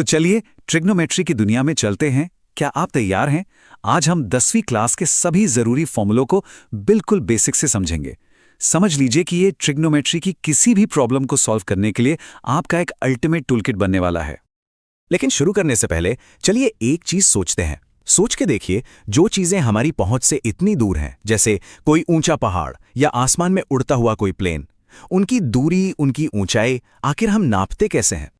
तो चलिए ट्रिग्नोमेट्री की दुनिया में चलते हैं। क्या आप तैयार हैं? आज हम 10वीं क्लास के सभी जरूरी फॉर्मूलों को बिल्कुल बेसिक से समझेंगे। समझ लीजिए कि ये ट्रिग्नोमेट्री की किसी भी प्रॉब्लम को सॉल्व करने के लिए आपका एक अल्टीमेट टूलकिट बनने वाला है। लेकिन शुरू करने से पहले चलिए एक चीज सोचते हैं। सोच के देखिए, जो चीजें हमारी पहुंच से इतनी दूर हैं, जैसे कोई ऊंचा पहाड़ या आसमान में उड़ता हुआ कोई प्लेन, उनकी दूरी, उनकी ऊंचाई आखिर हम नापते कैसे हैं?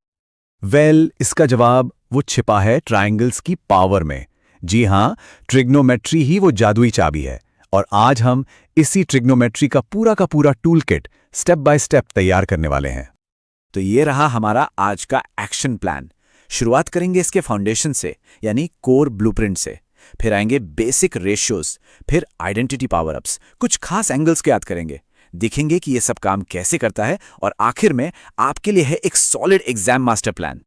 इसका जवाब वो छिपा है ट्रायंगल्स की पावर में। जी हां, ट्रिग्नोमेट्री ही वो जादुई चाबी है। और आज हम इसी ट्रिग्नोमेट्री का पूरा tool kit step by step तैयार करने वाले हैं। तो ये रहा हमारा आज का एक्शन प्लान। शुरुआत करेंगे इसके फाउंडेशन से, यानी कोर ब्लूप्रिंट से। फिर आएंगे बेसिक रेशियोज, फिर आइडेंटिटी पावर अप्स, कुछ खास एंगल्स को याद करेंगे, देखेंगे कि ये सब काम कैसे करता है, और आखिर में आपके लिए है एक सॉलिड एग्जाम मास्टर प्लान।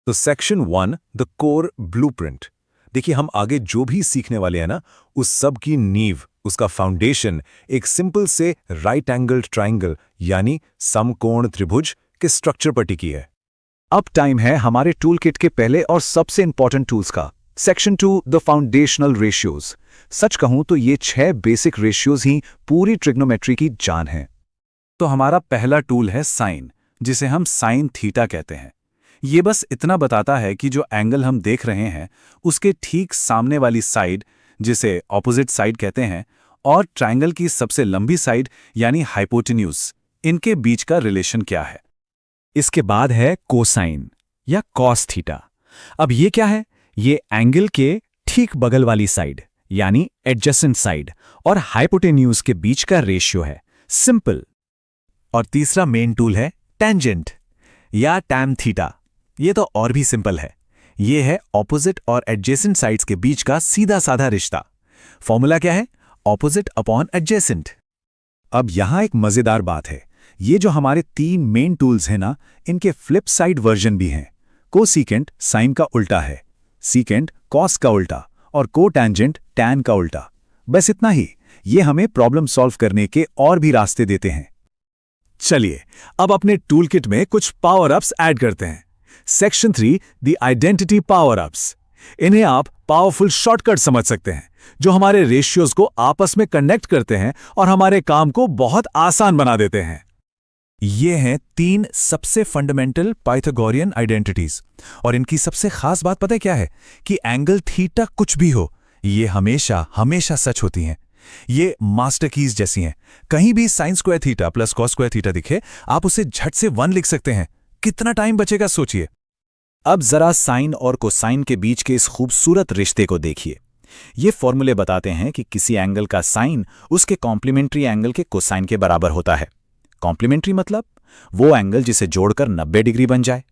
तो सेक्शन 1, द कोर ब्लूप्रिंट। देखिए, हम आगे जो भी सीखने वाले हैं ना, उस सब की नींव, उसका फाउंडेशन एक सिंपल से राइट एंगल्ड ट्रायंगल यानी समकोण त्रिभुज के स्ट्रक्चर पर टिकी है। अब टाइम है हमारे टूल किट के पहले और सबसे इंपॉर्टेंट टूल्स का। Section 2, the foundational ratios. सच कहूं तो ये 6 बेसिक रेशियोज ही पूरी ट्रिग्नोमेट्री की जान है। तो हमारा पहला टूल है साइन, जिसे हम साइन थीटा कहते हैं। ये बस इतना बताता है कि जो एंगल हम देख रहे हैं उसके ठीक सामने वाली साइड, जिसे ऑपोजिट साइड कहते हैं, और ट्रायंगल की सबसे लंबी साइड यानी हाइपोटेन्यूज, इनके बीच का रिलेशन क्या है। इसके बाद है कोसाइन या कॉस थीटा। अब ये क्या है? ये एंगल के ठीक बगल वाली साइड यानी एडजेसेंट साइड और हाइपोटेन्यूज के बीच का रेशियो है। सिंपल। और तीसरा मेन टूल है टेंजेंट या टैन थीटा। ये तो और भी सिंपल है। ये है ऑपोजिट और एडजेसेंट साइड्स के बीच का सीधा साधा रिश्ता। फॉर्मूला क्या है? Opposite upon adjacent. अब यहां एक मजेदार बात है, ये जो हमारे 3 मेन टूल्स हैं ना, इनके फ्लिप साइड वर्जन भी हैं। कोसीकेंट साइन का उल्टा है, सीकेंट कॉस का उल्टा, और कोटैंजेंट टैन का उल्टा। बस इतना ही। ये हमें प्रॉब्लम सॉल्व करने के और भी रास्ते देते हैं। चलिए अब अपने टूल किट में कुछ पावर अप्स ऐड करते हैं। Section 3, the identity power ups. इन्हें आप पावरफुल शॉर्टकट समझ सकते हैं, जो हमारे रेशियोज को आपस में कनेक्ट करते हैं और हमारे काम को बहुत आसान बना देते हैं। ये हैं 3 सबसे फंडामेंटल पाइथागोरियन आइडेंटिटीज। और इनकी सबसे खास बात पता है क्या है? कि एंगल थीटा कुछ भी हो, ये हमेशा हमेशा सच होती हैं। ये मास्टर कीज जैसी हैं। कहीं भी sine square theta plus cos square theta दिखे, आप उसे झट से 1 लिख सकते हैं। कितना टाइम बचेगा सोचिए। अब जरा साइन और कोसाइन के बीच के इस खूबसूरत रिश्ते को देखिए। ये फॉर्मूले बताते हैं कि किसी एंगल का साइन उसके कॉम्प्लीमेंट्री एंगल के कोसाइन के बराबर होता है। कॉम्प्लीमेंट्री मतलब वो एंगल जिसे जोड़कर 90 डिग्री बन जाए।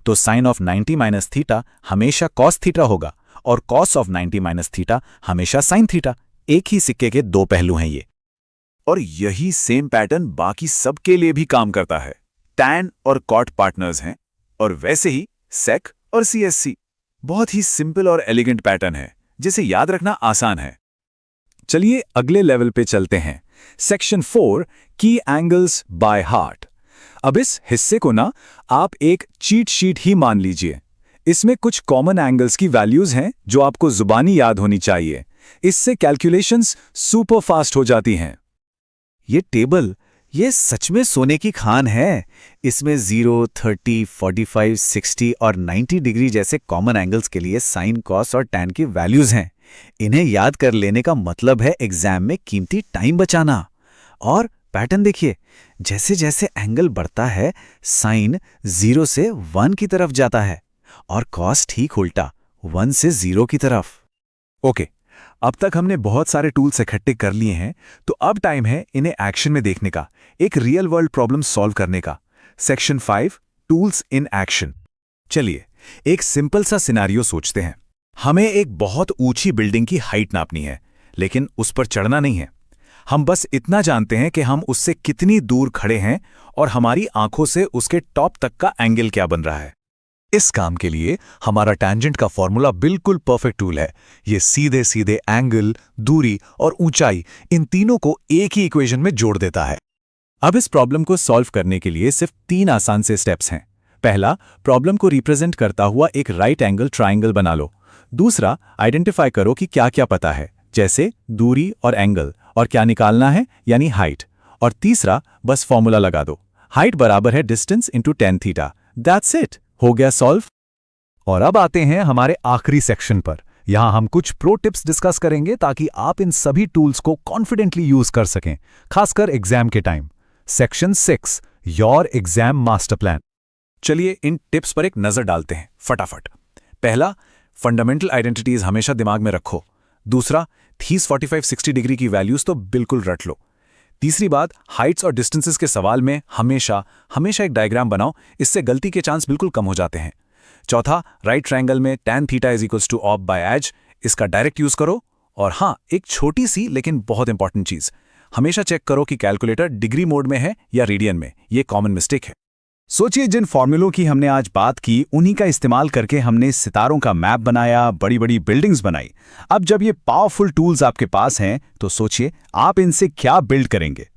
तो साइन ऑफ 90 माइनस थीटा हमेशा कॉस थीटा होगा, और कॉस ऑफ 90 माइनस थीटा हमेशा साइन थीटा। एक ही सिक्के के 2 पहलू हैं ये। और यही सेम पैटर्न बाकी सबके लिए भी काम करता है। टैन और कॉट पार्टनर्स हैं, और वैसे ही सेक और सीएससी। बहुत ही सिंपल और एलिगेंट पैटर्न है, जिसे याद रखना आसान है। चलिए अगले लेवल पे चलते हैं। सेक्शन 4, की एंगल्स बाय हार्ट। अब इस हिस्से को ना आप एक चीट शीट ही मान लीजिए। इसमें कुछ कॉमन एंगल्स की वैल्यूज हैं जो आपको जुबानी याद होनी चाहिए। इससे कैलकुलेशंस सुपर फास्ट हो जाती हैं। ये टेबल, ये सच में सोने की खान है। इसमें 0, 30, 45, 60 और 90 डिग्री जैसे कॉमन एंगल्स के लिए साइन, कॉस और टैन की वैल्यूज हैं। इन्हें याद कर लेने का मतलब है एग्जाम में कीमती टाइम बचाना। और पैटर्न देखिए, जैसे जैसे एंगल बढ़ता है, साइन 0 से 1 की तरफ जाता है, और कॉस ठीक उल्टा, 1 से 0 की तरफ। ओके, अब तक हमने बहुत सारे टूल्स इकट्ठे कर लिए हैं, तो अब टाइम है इन्हें एक्शन में देखने का, एक रियल वर्ल्ड प्रॉब्लम सॉल्व करने का। Section 5, tools in action. चलिए एक सिंपल सा सिनारियो सोचते हैं। हमें एक बहुत ऊंची बिल्डिंग की हाइट नापनी है, लेकिन उस पर चढ़ना नहीं है। हम बस इतना जानते हैं कि हम उससे कितनी दूर खड़े हैं और हमारी आंखों से उसके टॉप तक का एंगल क्या बन रहा है। इस काम के लिए हमारा टैंजेंट का फॉर्मूला बिल्कुल परफेक्ट टूल है। ये सीधे सीधे एंगल, दूरी और ऊंचाई, इन तीनों को एक ही इक्वेशन में जोड़ देता है। अब इस प्रॉब्लम को सॉल्व करने के लिए सिर्फ 3 आसान से स्टेप्स हैं। पहला, प्रॉब्लम को रिप्रेजेंट करता हुआ एक राइट एंगल ट्रायंगल बना लो। दूसरा, आइडेंटिफाई करो कि क्या क्या पता है, जैसे दूरी और एंगल, और क्या निकालना है यानी हाइट। और तीसरा, बस फॉर्मूला लगा दो, हाइट बराबर है distance into tan theta. That's it, हो गया सॉल्व। और अब आते हैं हमारे आखिरी सेक्शन पर। यहां हम कुछ प्रो टिप्स डिस्कस करेंगे ताकि आप इन सभी टूल्स को कॉन्फिडेंटली यूज कर सकें, खासकर एग्जाम के time. Section 6, your exam master plan. चलिए इन टिप्स पर एक नजर डालते हैं फटाफट। पहला, फंडामेंटल आइडेंटिटीज हमेशा दिमाग में रखो। दूसरा, 30, 45, 60 डिग्री की वैल्यूज तो बिल्कुल रट लो। तीसरी बात, हाइट्स और डिस्टेंसेस के सवाल में हमेशा एक डायग्राम बनाओ, इससे गलती के चांस बिल्कुल कम हो जाते हैं। चौथा, राइट ट्रायंगल में tan theta is equals to op by adj, इसका डायरेक्ट यूज करो। और हाँ, एक छोटी सी लेकिन बहुत इंपॉर्टेंट चीज, हमेशा चेक करो कि कैलकुलेटर डिग्री मोड में है या रेडियन में। ये कॉमन मिस्टेक है। सोचिए, जिन फॉर्मूलों की हमने आज बात की उन्हीं का इस्तेमाल करके हमने सितारों का मैप बनाया, बड़ी बड़ी बिल्डिंग्स बनाई। अब जब ये पावरफुल टूल्स आपके पास हैं तो सोचिए आप इनसे क्या बिल्ड करेंगे।